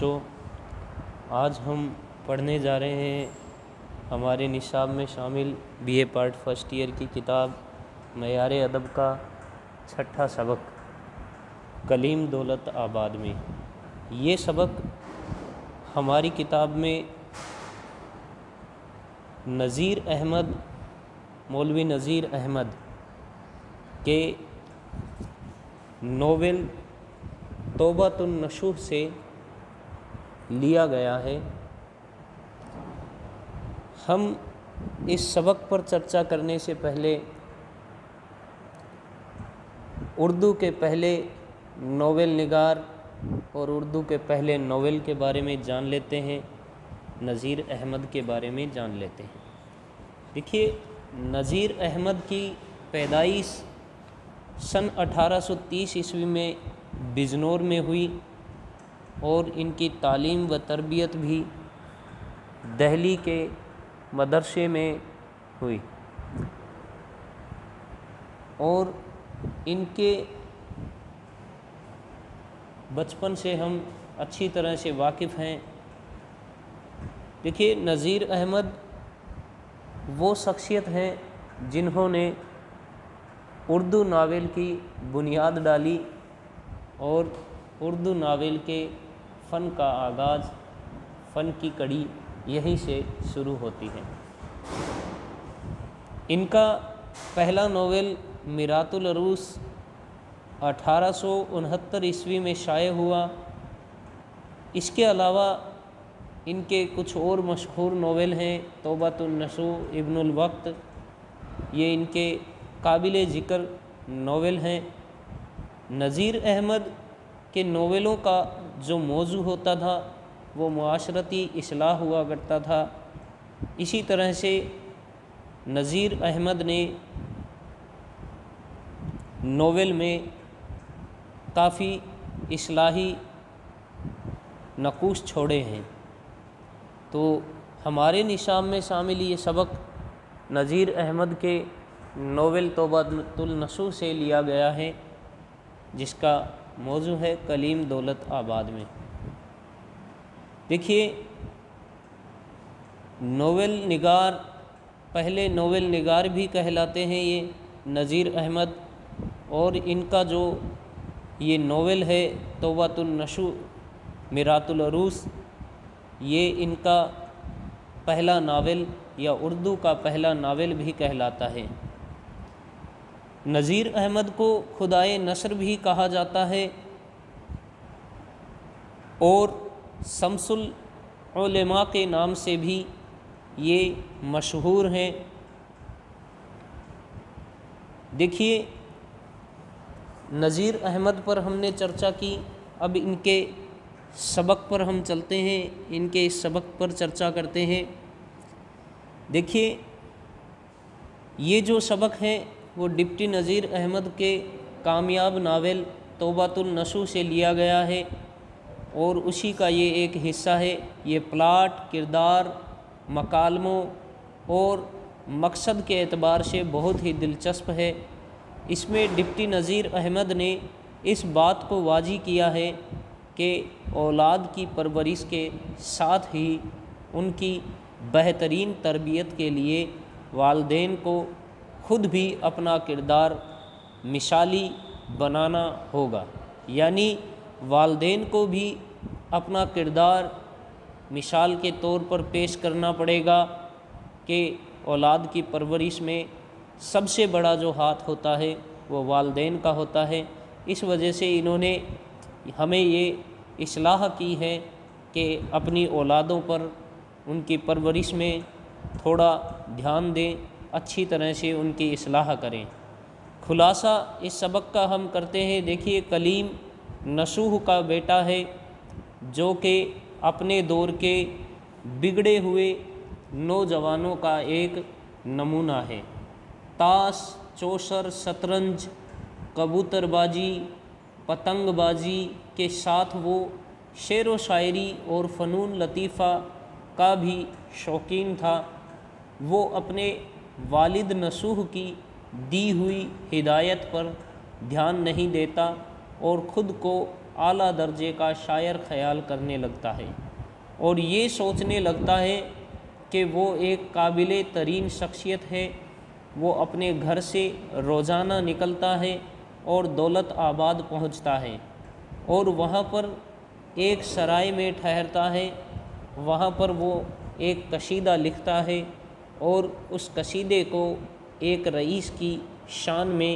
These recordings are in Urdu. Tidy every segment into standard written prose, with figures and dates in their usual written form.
بچوں، آج ہم پڑھنے جا رہے ہیں ہمارے نصاب میں شامل B A part first year کی کتاب معیار ادب کا چھٹا سبق کلیم دولت آباد میں۔ یہ سبق ہماری کتاب میں مولوی نذیر احمد کے ناول توبۃ النصوح سے لیا گیا ہے۔ ہم اس سبق پر چرچا کرنے سے پہلے اردو کے پہلے ناول نگار اور اردو کے پہلے ناول کے بارے میں جان لیتے ہیں، نذیر احمد کے بارے میں جان لیتے ہیں۔ دیکھیے، نذیر احمد کی پیدائش سن 1830 عیسوی میں بجنور میں ہوئی اور ان کی تعلیم و تربیت بھی دہلی کے مدرسے میں ہوئی، اور ان کے بچپن سے ہم اچھی طرح سے واقف ہیں۔ دیکھیے، نذیر احمد وہ شخصیت ہیں جنہوں نے اردو ناول کی بنیاد ڈالی، اور اردو ناول کے فن کا آغاز، فن کی کڑی یہیں سے شروع ہوتی ہے۔ ان کا پہلا ناول میرات العروس 1869 عیسوی میں شائع ہوا۔ اس کے علاوہ ان کے کچھ اور مشہور ناول ہیں، توبۃ النصوح، ابن الوقت، یہ ان کے قابل ذکر ناول ہیں۔ نذیر احمد کے ناولوں کا جو موضوع ہوتا تھا وہ معاشرتی اصلاح ہوا کرتا تھا۔ اسی طرح سے نذیر احمد نے ناول میں کافی اصلاحی نقوش چھوڑے ہیں۔ تو ہمارے نصاب میں شامل یہ سبق نذیر احمد کے ناول توبۃ النصوح سے لیا گیا ہے، جس کا موضوع ہے کلیم دولت آباد میں۔ دیکھیے، ناول نگار، پہلے ناول نگار بھی کہلاتے ہیں یہ نذیر احمد، اور ان کا جو یہ ناول ہے توبۃ النصوح میرات العروس، یہ ان کا پہلا ناول یا اردو کا پہلا ناول بھی کہلاتا ہے۔ نذیر احمد کو خدائے نثر بھی کہا جاتا ہے، اور شمس العلماء کے نام سے بھی یہ مشہور ہیں۔ دیکھیے، نذیر احمد پر ہم نے چرچا کی، اب ان کے سبق پر ہم چلتے ہیں، ان کے اس سبق پر چرچا کرتے ہیں۔ دیکھیے، یہ جو سبق ہے وہ ڈپٹی نذیر احمد کے کامیاب ناول توبۃ النصوح سے لیا گیا ہے، اور اسی کا یہ ایک حصہ ہے۔ یہ پلاٹ، کردار، مکالموں اور مقصد کے اعتبار سے بہت ہی دلچسپ ہے۔ اس میں ڈپٹی نذیر احمد نے اس بات کو واضح کیا ہے کہ اولاد کی پرورش کے ساتھ ہی ان کی بہترین تربیت کے لیے والدین کو خود بھی اپنا کردار مثالی بنانا ہوگا، یعنی والدین کو بھی اپنا کردار مثال کے طور پر پیش کرنا پڑے گا کہ اولاد کی پرورش میں سب سے بڑا جو ہاتھ ہوتا ہے وہ والدین کا ہوتا ہے۔ اس وجہ سے انہوں نے ہمیں یہ اصلاح کی ہے کہ اپنی اولادوں پر، ان کی پرورش میں تھوڑا دھیان دیں، اچھی طرح سے ان کی اصلاح کریں۔ خلاصہ اس سبق کا ہم کرتے ہیں۔ دیکھیے، کلیم نصوح کا بیٹا ہے، جو کہ اپنے دور کے بگڑے ہوئے نوجوانوں کا ایک نمونہ ہے۔ تاش، چوسر، شطرنج، کبوتر بازی، پتنگ بازی کے ساتھ وہ شعر و شاعری اور فنون لطیفہ کا بھی شوقین تھا۔ وہ اپنے والد نصوح کی دی ہوئی ہدایت پر دھیان نہیں دیتا اور خود کو اعلیٰ درجے کا شاعر خیال کرنے لگتا ہے اور یہ سوچنے لگتا ہے کہ وہ ایک قابل ترین شخصیت ہے۔ وہ اپنے گھر سے روزانہ نکلتا ہے اور دولت آباد پہنچتا ہے اور وہاں پر ایک سرائے میں ٹھہرتا ہے۔ وہاں پر وہ ایک قصیدہ لکھتا ہے اور اس قصیدے کو ایک رئیس کی شان میں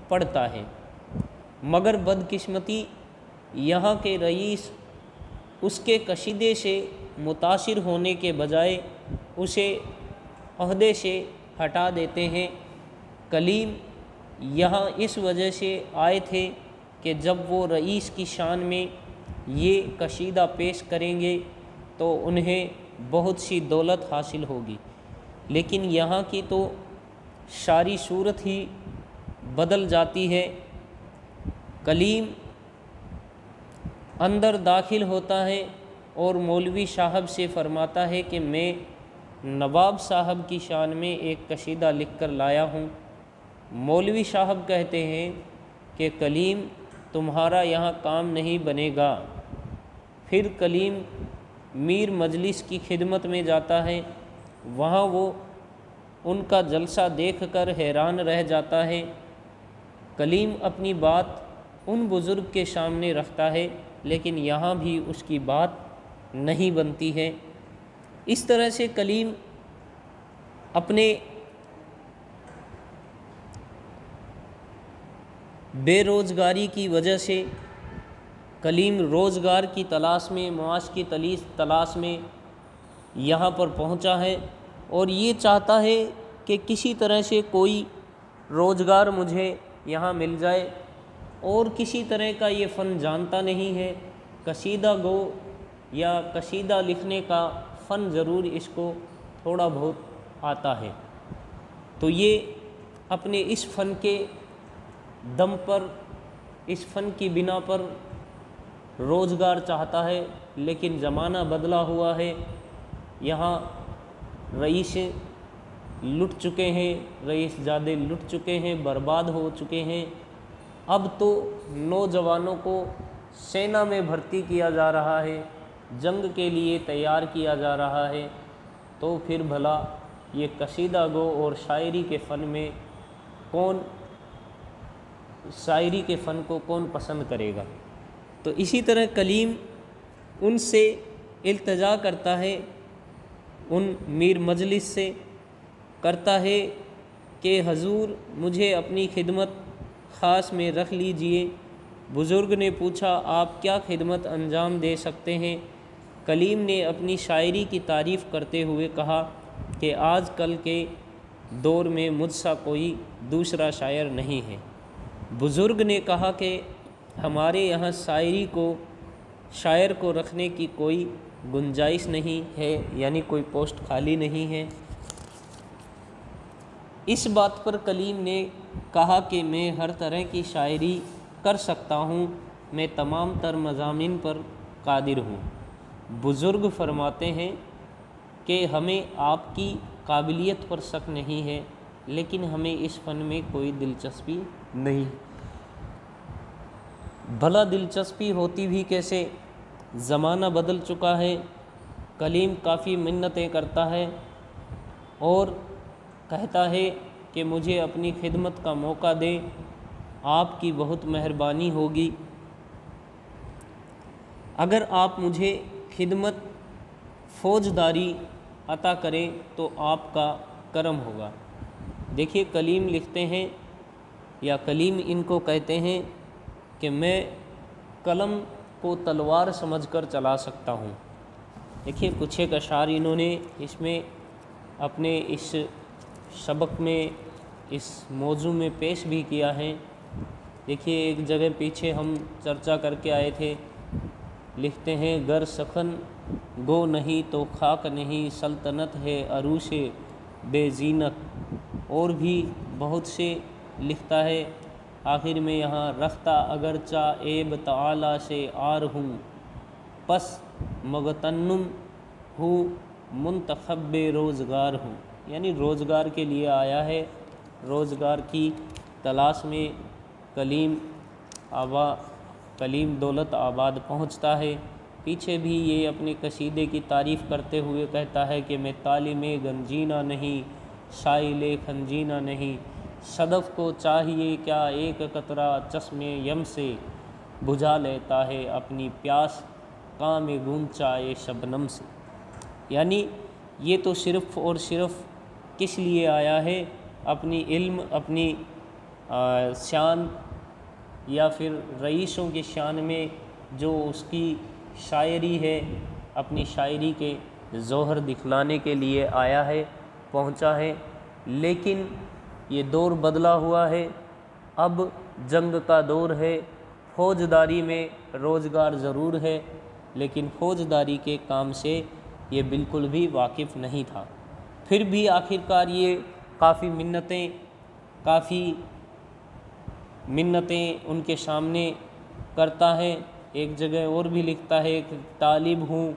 پڑھتا ہے، مگر بدقسمتی یہاں کے رئیس اس کے قصیدے سے متاثر ہونے کے بجائے اسے عہدے سے ہٹا دیتے ہیں۔ کلیم یہاں اس وجہ سے آئے تھے کہ جب وہ رئیس کی شان میں یہ قصیدہ پیش کریں گے تو انہیں بہت سی دولت حاصل ہوگی، لیکن یہاں کی تو ساری صورت ہی بدل جاتی ہے۔ کلیم اندر داخل ہوتا ہے اور مولوی صاحب سے فرماتا ہے کہ میں نواب صاحب کی شان میں ایک قصیدہ لکھ کر لایا ہوں۔ مولوی صاحب کہتے ہیں کہ کلیم تمہارا یہاں کام نہیں بنے گا۔ پھر کلیم میر مجلس کی خدمت میں جاتا ہے، وہاں وہ ان کا جلسہ دیکھ کر حیران رہ جاتا ہے۔ کلیم اپنی بات ان بزرگ کے سامنے رکھتا ہے لیکن یہاں بھی اس کی بات نہیں بنتی ہے۔ اس طرح سے کلیم اپنے بے روزگاری کی وجہ سے کلیم روزگار کی تلاش میں، معاش کی تلاش میں یہاں پر پہنچا ہے اور یہ چاہتا ہے کہ کسی طرح سے کوئی روزگار مجھے یہاں مل جائے، اور کسی طرح کا یہ فن جانتا نہیں ہے۔ قصیدہ گو یا قصیدہ لکھنے کا فن ضرور اس کو تھوڑا بہت آتا ہے، تو یہ اپنے اس فن کے دم پر، اس فن کی بنا پر روزگار چاہتا ہے، لیکن زمانہ بدلا ہوا ہے۔ یہاں رئیس لٹ چکے ہیں، رئیس زادے لٹ چکے ہیں، برباد ہو چکے ہیں۔ اب تو نوجوانوں کو سینا میں بھرتی کیا جا رہا ہے، جنگ کے لیے تیار کیا جا رہا ہے، تو پھر بھلا یہ قصیدہ گو اور شاعری کے فن میں شاعری کے فن کو کون پسند کرے گا؟ تو اسی طرح کلیم ان سے التجا کرتا ہے، ان میر مجلس سے کرتا ہے کہ حضور مجھے اپنی خدمت خاص میں رکھ لیجئے۔ بزرگ نے پوچھا آپ کیا خدمت انجام دے سکتے ہیں؟ کلیم نے اپنی شاعری کی تعریف کرتے ہوئے کہا کہ آج کل کے دور میں مجھ سا کوئی دوسرا شاعر نہیں ہے۔ بزرگ نے کہا کہ ہمارے یہاں شاعر کو رکھنے کی کوئی گنجائش نہیں ہے، یعنی کوئی پوسٹ خالی نہیں ہے۔ اس بات پر کلیم نے کہا کہ میں ہر طرح کی شاعری کر سکتا ہوں، میں تمام تر مضامین پر قادر ہوں۔ بزرگ فرماتے ہیں کہ ہمیں آپ کی قابلیت پر شک نہیں ہے، لیکن ہمیں اس فن میں کوئی دلچسپی نہیں۔ بھلا دلچسپی ہوتی بھی کیسے؟ زمانہ بدل چکا ہے۔ کلیم کافی منتیں کرتا ہے اور کہتا ہے کہ مجھے اپنی خدمت کا موقع دیں، آپ کی بہت مہربانی ہوگی۔ اگر آپ مجھے خدمت فوجداری عطا کریں تو آپ کا کرم ہوگا۔ دیکھیے کلیم لکھتے ہیں، یا کلیم ان کو کہتے ہیں کہ میں قلم کو تلوار سمجھ کر چلا سکتا ہوں۔ دیکھیے کچھ ایک اشعار انہوں نے اس میں اپنے اس سبق میں، اس موضوع میں پیش بھی کیا ہے۔ دیکھیے ایک جگہ پیچھے ہم چرچا کر کے آئے تھے، لکھتے ہیں گر سخن گو نہیں تو خاک نہیں، سلطنت ہے عروش بے زینت، اور بھی بہت سے لکھتا ہے۔ آخر میں یہاں رختہ اگرچہ عیب تعالی سے عار ہوں، پس مغتنم ہوں منتخب روزگار ہوں، یعنی روزگار کے لیے آیا ہے، روزگار کی تلاش میں کلیم کلیم دولت آباد پہنچتا ہے۔ پیچھے بھی یہ اپنے قصیدے کی تعریف کرتے ہوئے کہتا ہے کہ میں طالب گنجینہ نہیں، شائل خنجینہ نہیں، صدف کو چاہیے کیا ایک قطرہ چشم یم سے، بجھا لیتا ہے اپنی پیاس کام گونچائے شبنم سے۔ یعنی یہ تو صرف اور صرف کس لیے آیا ہے؟ اپنی علم، اپنی شان یا پھر رئیسوں کی شان میں جو اس کی شاعری ہے، اپنی شاعری کے ظہر دکھلانے کے لیے آیا ہے، پہنچا ہے۔ لیکن یہ دور بدلا ہوا ہے، اب جنگ کا دور ہے، فوجداری میں روزگار ضرور ہے، لیکن فوجداری کے کام سے یہ بالکل بھی واقف نہیں تھا۔ پھر بھی آخرکار یہ کافی منتیں ان کے سامنے کرتا ہے۔ ایک جگہ اور بھی لکھتا ہے کہ طالب ہوں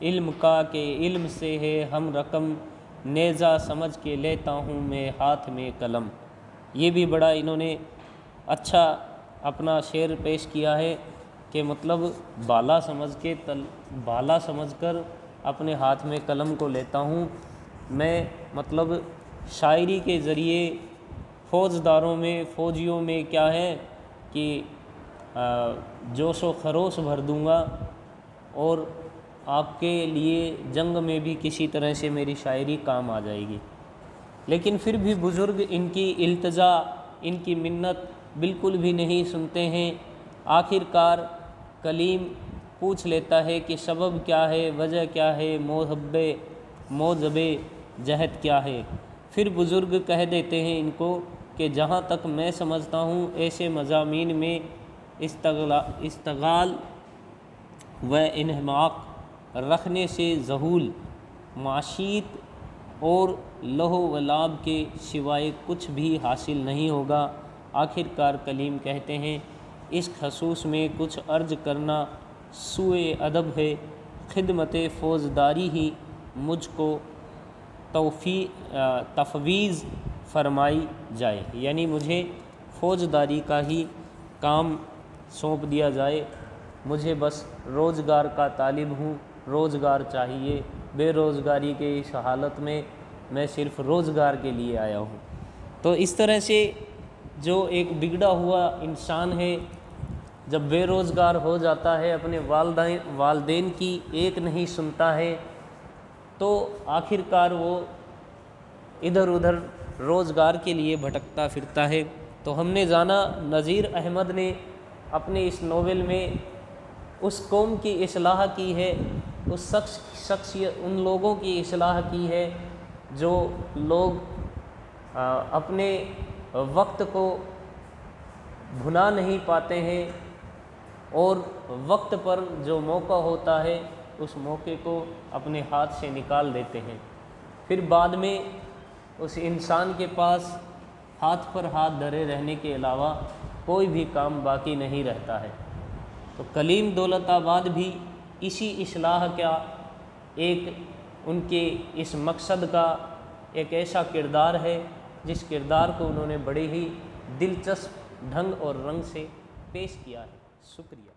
علم کا کہ علم سے ہے ہم رقم، نیزہ سمجھ کے لیتا ہوں میں ہاتھ میں قلم۔ یہ بھی بڑا انہوں نے اچھا اپنا شعر پیش کیا ہے کہ مطلب بالا سمجھ کر اپنے ہاتھ میں قلم کو لیتا ہوں میں، مطلب شاعری کے ذریعے فوجیوں میں کیا ہے کہ جوش و خروش بھر دوں گا، اور آپ کے لیے جنگ میں بھی کسی طرح سے میری شاعری کام آ جائے گی۔ لیکن پھر بھی بزرگ ان کی التجا، ان کی منت بالکل بھی نہیں سنتے ہیں۔ آخرکار کلیم پوچھ لیتا ہے کہ سبب کیا ہے، وجہ کیا ہے، موجب جہد کیا ہے۔ پھر بزرگ کہہ دیتے ہیں ان کو کہ جہاں تک میں سمجھتا ہوں ایسے مضامین میں استغلال و انہماک رکھنے سے ذہول معیشت اور لہو و لعب کے سوائے کچھ بھی حاصل نہیں ہوگا۔ آخرکار کلیم کہتے ہیں اس خصوص میں کچھ عرض کرنا سوء ادب ہے، خدمت فوجداری ہی مجھ کو تفویض فرمائی جائے، یعنی مجھے فوجداری کا ہی کام سونپ دیا جائے، مجھے بس روزگار کا طالب ہوں، روزگار چاہیے، بے روزگاری کے اس حالت میں صرف روزگار کے لیے آیا ہوں۔ تو اس طرح سے جو ایک بگڑا ہوا انسان ہے جب بے روزگار ہو جاتا ہے، اپنے والدین کی ایک نہیں سنتا ہے، تو آخرکار وہ ادھر ادھر روزگار کے لیے بھٹکتا پھرتا ہے۔ تو ہم نے جانا نذیر احمد نے اپنے اس ناول میں اس قوم کی اصلاح کی ہے، اس ان لوگوں کی اصلاح کی ہے جو لوگ اپنے وقت کو بھلا نہیں پاتے ہیں، اور وقت پر جو موقع ہوتا ہے اس موقع کو اپنے ہاتھ سے نکال دیتے ہیں، پھر بعد میں اس انسان کے پاس ہاتھ پر ہاتھ دھرے رہنے کے علاوہ کوئی بھی کام باقی نہیں رہتا ہے۔ تو کلیم دولت آباد بھی اسی اصلاح کا ایک ان کے اس مقصد کا ایک ایسا کردار ہے جس کردار کو انہوں نے بڑے ہی دلچسپ ڈھنگ اور رنگ سے پیش کیا ہے۔ شکریہ۔